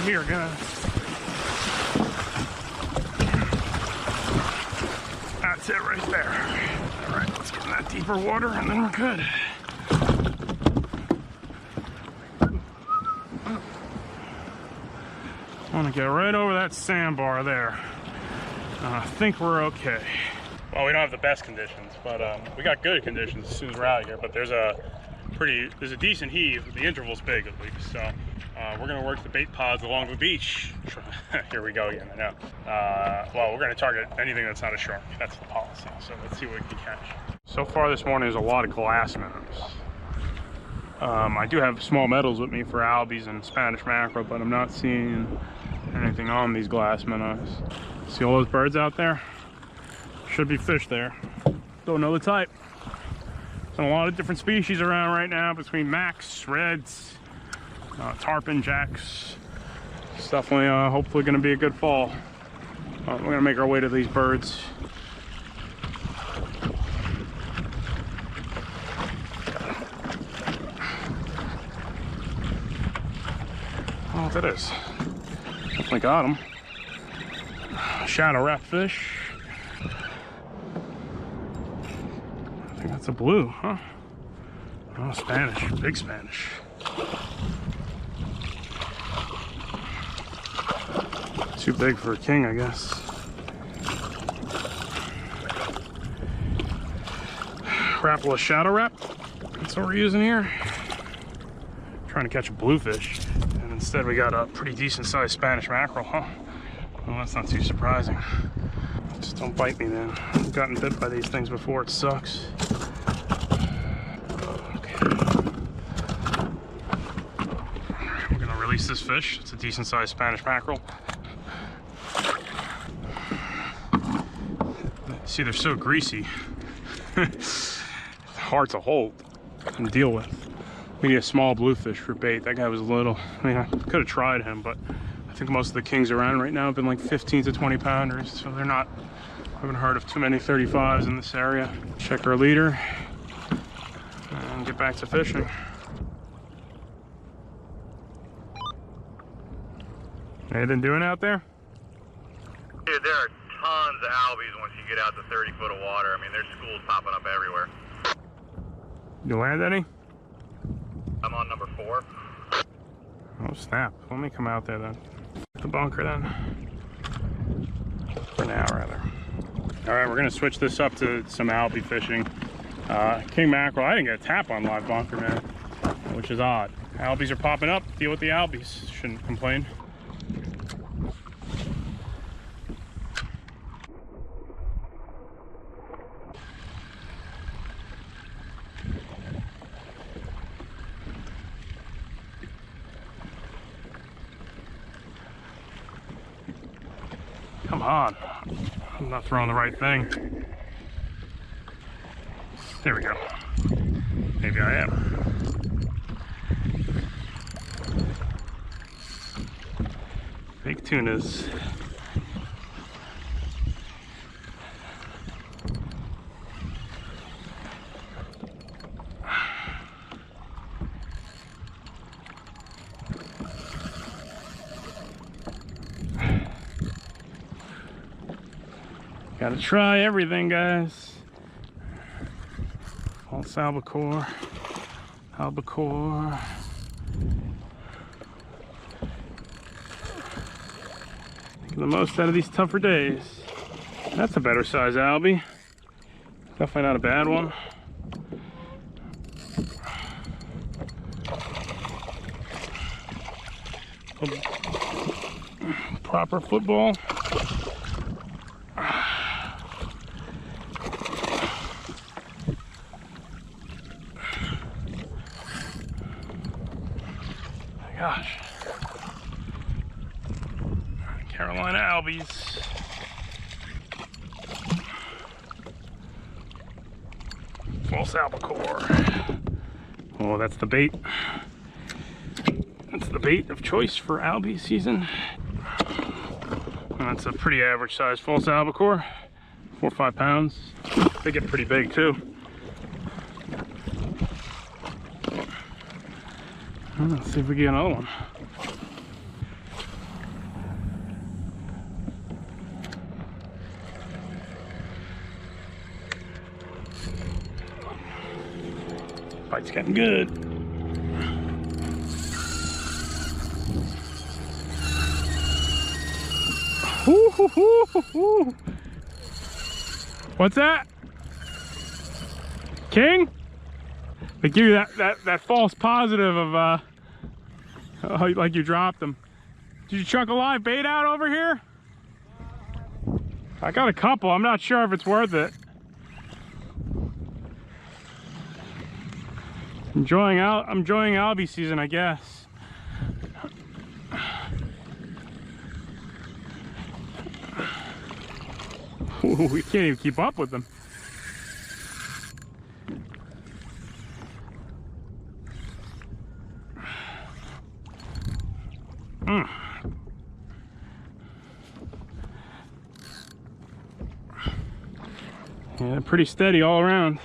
right here, guys. That's it right there. All right, let's get in that deeper water and then we're good. I want to get right over that sandbar there. I think we're okay. Well, we don't have the best conditions, but we got good conditions as soon as we're out of here. But there's a decent heave. The interval's big at least. So we're gonna work the bait pods along the beach. Here we go again. I know. Well, we're gonna target anything that's not a shark. That's the policy. So let's see what we can catch. So far this morning, there's a lot of glass minnows. I do have small metals with me for albies and Spanish mackerel, but I'm not seeing anything on these glass minnows. See all those birds out there? Should be fish there. Don't know the type. There's a lot of different species around right now between macs, reds, tarpon, jacks. It's definitely, hopefully going to be a good fall. We're going to make our way to these birds. Oh, that is. Definitely got them. Shadow wrap fish. I think that's a blue, huh? Oh, Spanish, big Spanish. Too big for a king, I guess. Rapala shadow wrap. That's what we're using here. Trying to catch a bluefish. Instead, we got a pretty decent sized Spanish mackerel, huh? Well, that's not too surprising. Just don't bite me, then. I've gotten bit by these things before, it sucks. Okay. We're gonna release this fish. It's a decent sized Spanish mackerel. See, they're so greasy. It's hard to hold and deal with. We need a small bluefish for bait. That guy was little. I mean, I could have tried him, but I think most of the kings around right now have been like 15 to 20 pounders, so they're not, I haven't heard of too many 35s in this area. Check our leader and get back to fishing. Anything doing out there? Dude, there are tons of albies once you get out to 30 foot of water. I mean, there's schools popping up everywhere. You land any? I'm on number 4. Oh snap, let me come out there then. The bunker then. For now, rather. All right, we're gonna switch this up to some albie fishing. King mackerel, I didn't get a tap on live bunker, man, which is odd. Albies are popping up, deal with the albies, shouldn't complain. Come on, I'm not throwing the right thing. There we go. Maybe I am. Big tunas. Gotta try everything, guys. False albacore, albacore. Get the most out of these tougher days. That's a better size albie. Definitely not a bad one. Proper football. Gosh. Carolina albies. False albacore. Oh, that's the bait. That's the bait of choice for albie season. And that's a pretty average size false albacore. 4 or 5 pounds. They get pretty big too. Let's see if we get another one. It's getting good. What's that? King? They give you that false positive of like you dropped them. Did you chuck a live bait out over here? I got a couple. I'm not sure if it's worth it. I'm enjoying albie season, I guess. Ooh, we can't even keep up with them. Yeah, pretty steady all around.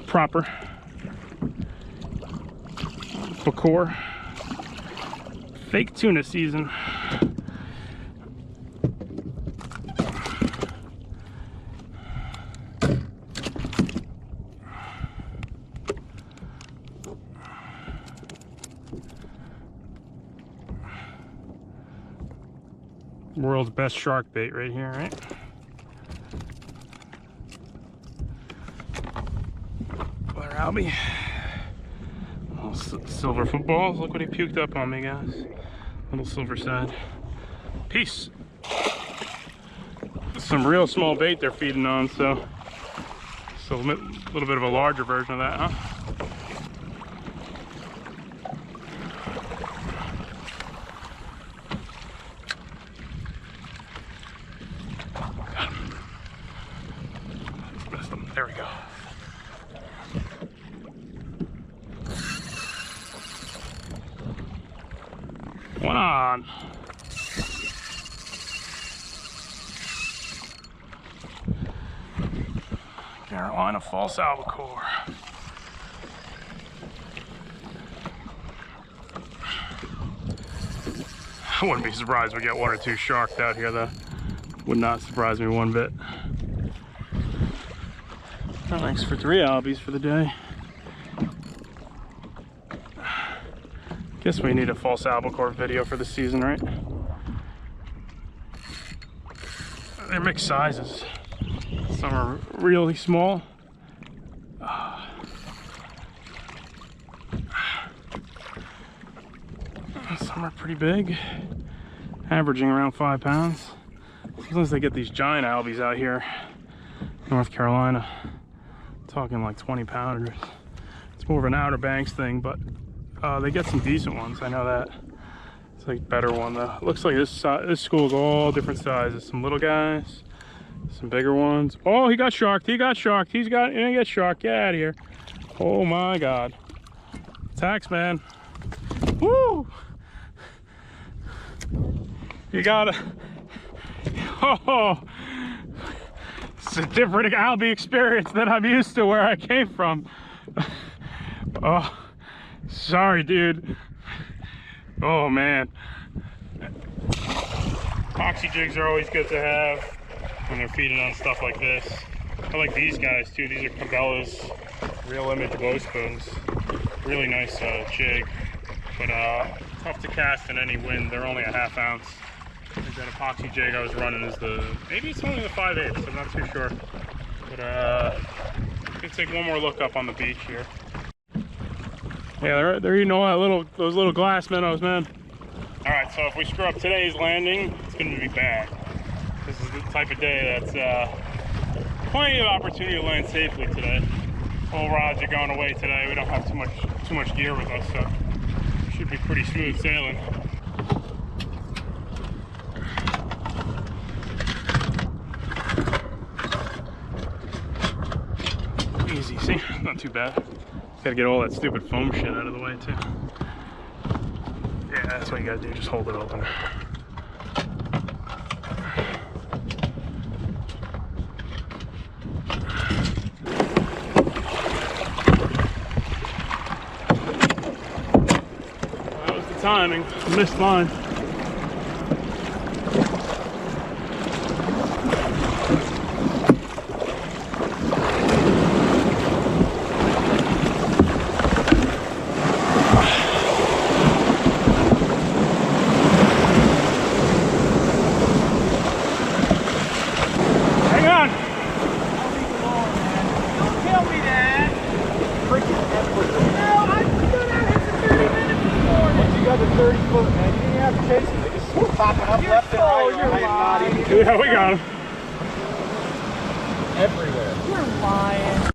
Proper. Bacore. Fake tuna season. World's best shark bait right here, right? Butter albie. Little silver footballs. Look what he puked up on me, guys. Little silver side. Peace. Some real small bait they're feeding on, so a little bit of a larger version of that, huh? There we go. One on. Carolina false albacore. I wouldn't be surprised if we get one or two sharks out here, though. Would not surprise me one bit. Thanks for 3 albies for the day. Guess we need a false albacore video for the season, right? They're mixed sizes. Some are really small. Some are pretty big, averaging around 5 pounds. Sometimes they get these giant albies out here in North Carolina. Talking like 20 pounders. It's more of an Outer Banks thing, but they get some decent ones. I know that. It's like a better one though. It looks like this school's all different sizes. Some little guys, some bigger ones. Oh, he got sharked. He got sharked. He got sharked. Get out of here. Oh my God. Tax man. Woo! You gotta. Oh. It's a different albie experience than I'm used to where I came from. Oh, sorry, dude. Oh, man. Epoxy jigs are always good to have when they're feeding on stuff like this. I like these guys, too. These are Cabela's Real Image glow spoons. Really nice jig, but tough to cast in any wind. They're only a 1/2 ounce. I think that epoxy jig I was running is maybe it's only the 5/8, I'm not too sure. But let's take one more look up on the beach here. Yeah, they're eating all those little glass minnows, man. All right, so if we screw up today's landing, it's going to be bad. This is the type of day that's plenty of opportunity to land safely today. All rods are going away today. We don't have too much gear with us, so it should be pretty smooth sailing. Easy, see? Not too bad. Gotta get all that stupid foam shit out of the way, too. Yeah, that's what you gotta do, just hold it open. That was the timing. Missed mine. 30 foot, man. You didn't have to chase them. They just keep popping up left and right. You're lying. Yeah, we got him. Everywhere. You're lying.